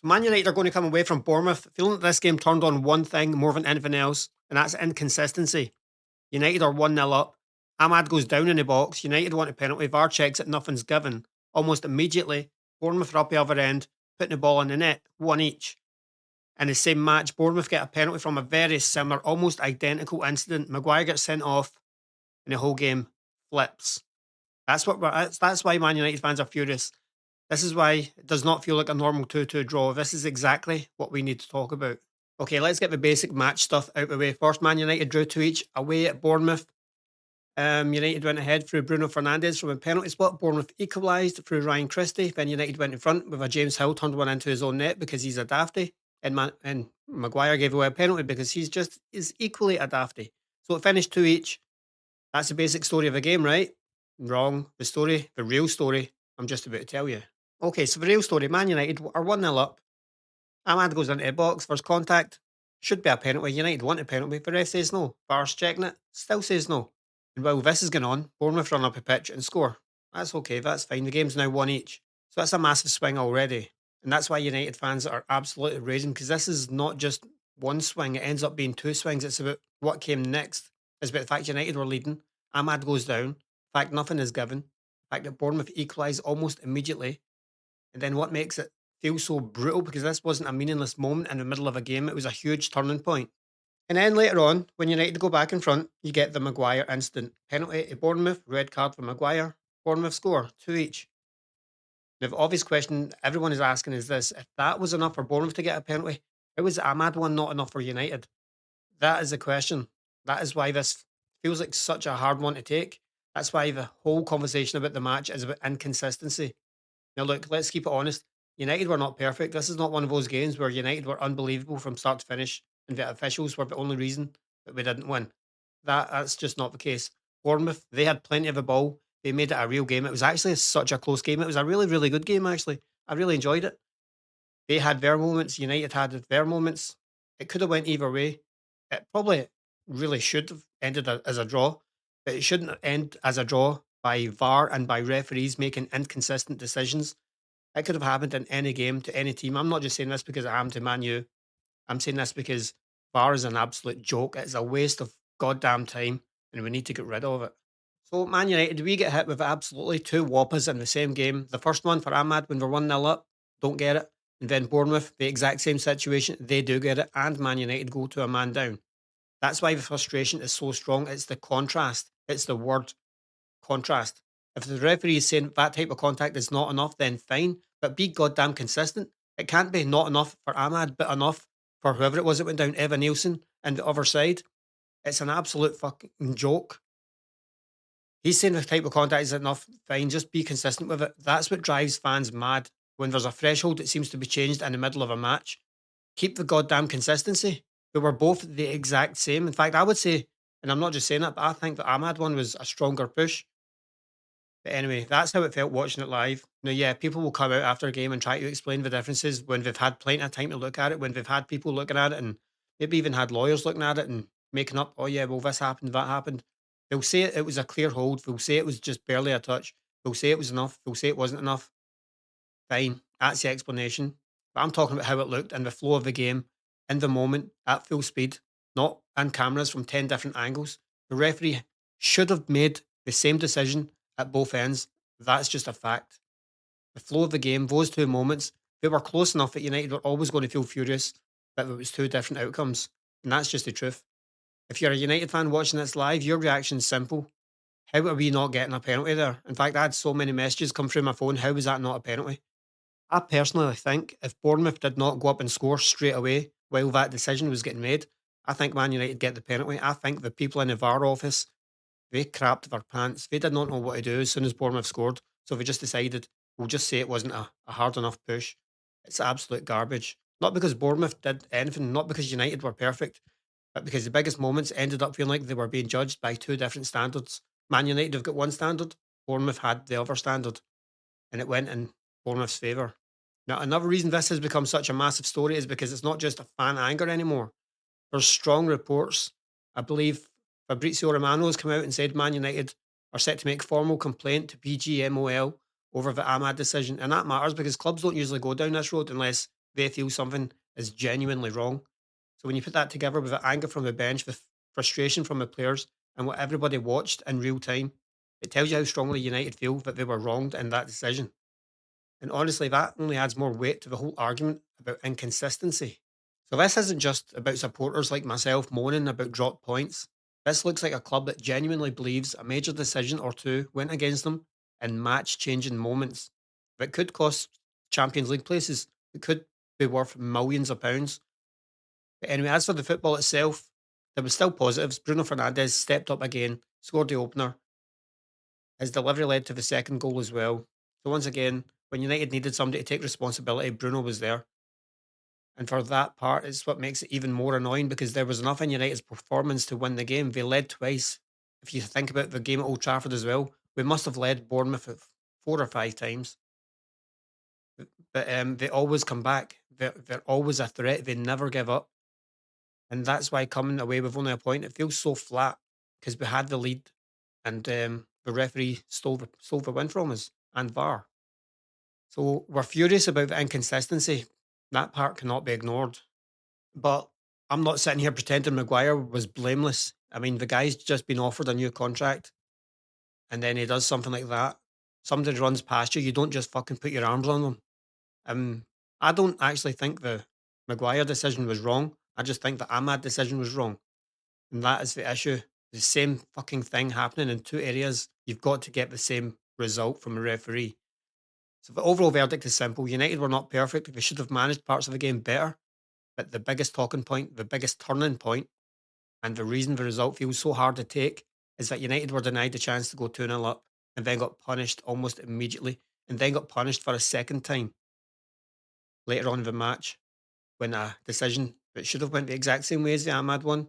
Man United are going to come away from Bournemouth feeling that this game turned on one thing more than anything else, and that's inconsistency. United are 1-0 up. Ahmad goes down in the box. United want a penalty. VAR checks it, nothing's given. Almost immediately, Bournemouth are up the other end, putting the ball in the net, one each. In the same match, Bournemouth get a penalty from a very similar, almost identical incident. Maguire gets sent off, and the whole game flips. That's why Man United fans are furious. This is why it does not feel like a normal 2-2 draw. This is exactly what we need to talk about. Okay, let's get the basic match stuff out of the way. First, Man United drew 2 each away at Bournemouth. United went ahead through Bruno Fernandes from a penalty spot. Bournemouth equalised through Ryan Christie. Then United went in front with a James Hill turned one into his own net because he's a dafty. And Maguire gave away a penalty because is equally a dafty. So it finished 2 each. That's the basic story of the game, right? Wrong. The real story, I'm just about to tell you. Okay, so the real story, Man United are 1-0 up. Ahmad goes into the box, first contact. Should be a penalty. United want a penalty. The ref says no. VAR's checking it. Still says no. And while this is going on, Bournemouth run up a pitch and score. That's okay. That's fine. The game's now 1 each. So that's a massive swing already. And that's why United fans are absolutely raging, because this is not just one swing. It ends up being 2 swings. It's about what came next. It's about the fact United were leading. Ahmad goes down. The fact nothing is given. The fact that Bournemouth equalise almost immediately. And then what makes it feel so brutal, because this wasn't a meaningless moment in the middle of a game, it was a huge turning point. And then later on, when United go back in front, you get the Maguire incident. Penalty to Bournemouth, red card for Maguire. Bournemouth score, 2 each. Now, the obvious question everyone is asking is this: if that was enough for Bournemouth to get a penalty, how was the Ahmad one not enough for United? That is the question. That is why this feels like such a hard one to take. That's why the whole conversation about the match is about inconsistency. Now, look, let's keep it honest. United were not perfect. This is not one of those games where United were unbelievable from start to finish and the officials were the only reason that we didn't win. That's just not the case. Bournemouth, they had plenty of the ball. They made it a real game. It was actually such a close game. It was a really, really good game, actually. I really enjoyed it. They had their moments. United had their moments. It could have went either way. It probably really should have ended as a draw, but it shouldn't end as a draw by VAR and by referees making inconsistent decisions. It could have happened in any game to any team. I'm not just saying this because I am to Man U. I'm saying this because VAR is an absolute joke. It's a waste of goddamn time, and we need to get rid of it. So, Man United, we get hit with absolutely 2 whoppers in the same game. The first one for Ahmad when we're 1-0 up, don't get it. And then Bournemouth, the exact same situation, they do get it, and Man United go to a man down. That's why the frustration is so strong. It's the contrast. It's the word contrast. If the referee is saying that type of contact is not enough, then fine, but be goddamn consistent. It can't be not enough for Ahmad, but enough for whoever it was that went down, Evan Nielsen, and the other side. It's an absolute fucking joke. He's saying the type of contact is enough, fine, just be consistent with it. That's what drives fans mad when there's a threshold that seems to be changed in the middle of a match. Keep the goddamn consistency. They were both the exact same. In fact, I would say, and I'm not just saying that, but I think the Ahmad one was a stronger push. But anyway, that's how it felt watching it live. Now, yeah, people will come out after a game and try to explain the differences when they've had plenty of time to look at it, when they've had people looking at it and maybe even had lawyers looking at it and making up, oh yeah, well, this happened, that happened. They'll say it was a clear hold. They'll say it was just barely a touch. They'll say it was enough. They'll say it wasn't enough. Fine, that's the explanation. But I'm talking about how it looked and the flow of the game in the moment at full speed, not on cameras from 10 different angles. The referee should have made the same decision at both ends. That's just a fact. The flow of the game, those 2 moments, they were close enough that United were always going to feel furious that it was 2 different outcomes. And that's just the truth. If you're a United fan watching this live, your reaction's simple. How are we not getting a penalty there? In fact, I had so many messages come through my phone. How was that not a penalty? I personally think if Bournemouth did not go up and score straight away while that decision was getting made, I think Man United get the penalty. I think the people in the VAR office, they crapped their pants. They did not know what to do as soon as Bournemouth scored. So they just decided, we'll just say it wasn't a hard enough push. It's absolute garbage. Not because Bournemouth did anything, not because United were perfect, but because the biggest moments ended up feeling like they were being judged by 2 different standards. Man United have got one standard, Bournemouth had the other standard, and it went in Bournemouth's favour. Now, another reason this has become such a massive story is because it's not just a fan anger anymore. There's strong reports. I believe Fabrizio Romano has come out and said Man United are set to make formal complaint to BGMOL over the Ahmad decision. And that matters because clubs don't usually go down this road unless they feel something is genuinely wrong. So when you put that together with the anger from the bench, with frustration from the players, and what everybody watched in real time, it tells you how strongly United feel that they were wronged in that decision. And honestly, that only adds more weight to the whole argument about inconsistency. So this isn't just about supporters like myself moaning about dropped points. This looks like a club that genuinely believes a major decision or two went against them in match changing moments that could cost Champions League places. It could be worth millions of pounds. But anyway, as for the football itself, there was still positives. Bruno Fernandes stepped up again, scored the opener. His delivery led to the second goal as well. So once again, when United needed somebody to take responsibility, Bruno was there. And for that part, it's what makes it even more annoying because there was enough in United's performance to win the game. They led twice. If you think about the game at Old Trafford as well, we must have led Bournemouth at 4 or 5 times. But they always come back. They're always a threat. They never give up. And that's why coming away with only a point, it feels so flat because we had the lead and the referee stole the win from us and VAR. So we're furious about the inconsistency. That part cannot be ignored. But I'm not sitting here pretending Maguire was blameless. I mean, the guy's just been offered a new contract and then he does something like that. Somebody runs past you, you don't just fucking put your arms on them. I don't actually think the Maguire decision was wrong. I just think the Ahmad decision was wrong. And that is the issue. The same fucking thing happening in two areas. You've got to get the same result from a referee. So the overall verdict is simple. United were not perfect. They should have managed parts of the game better. But the biggest talking point, the biggest turning point, and the reason the result feels so hard to take is that United were denied the chance to go 2-0 up and then got punished almost immediately and then got punished for a second time later on in the match when a decision that should have went the exact same way as the Ahmad one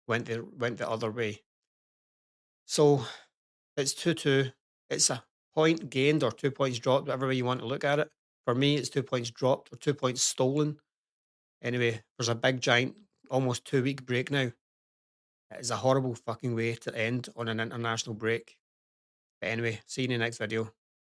went the other way. So it's 2-2. It's a point gained or 2 points dropped, whatever way you want to look at it. For me, it's 2 points dropped or 2 points stolen. Anyway, there's a big, giant, almost 2 week break now. It is a horrible fucking way to end on an international break. But anyway, see you in the next video.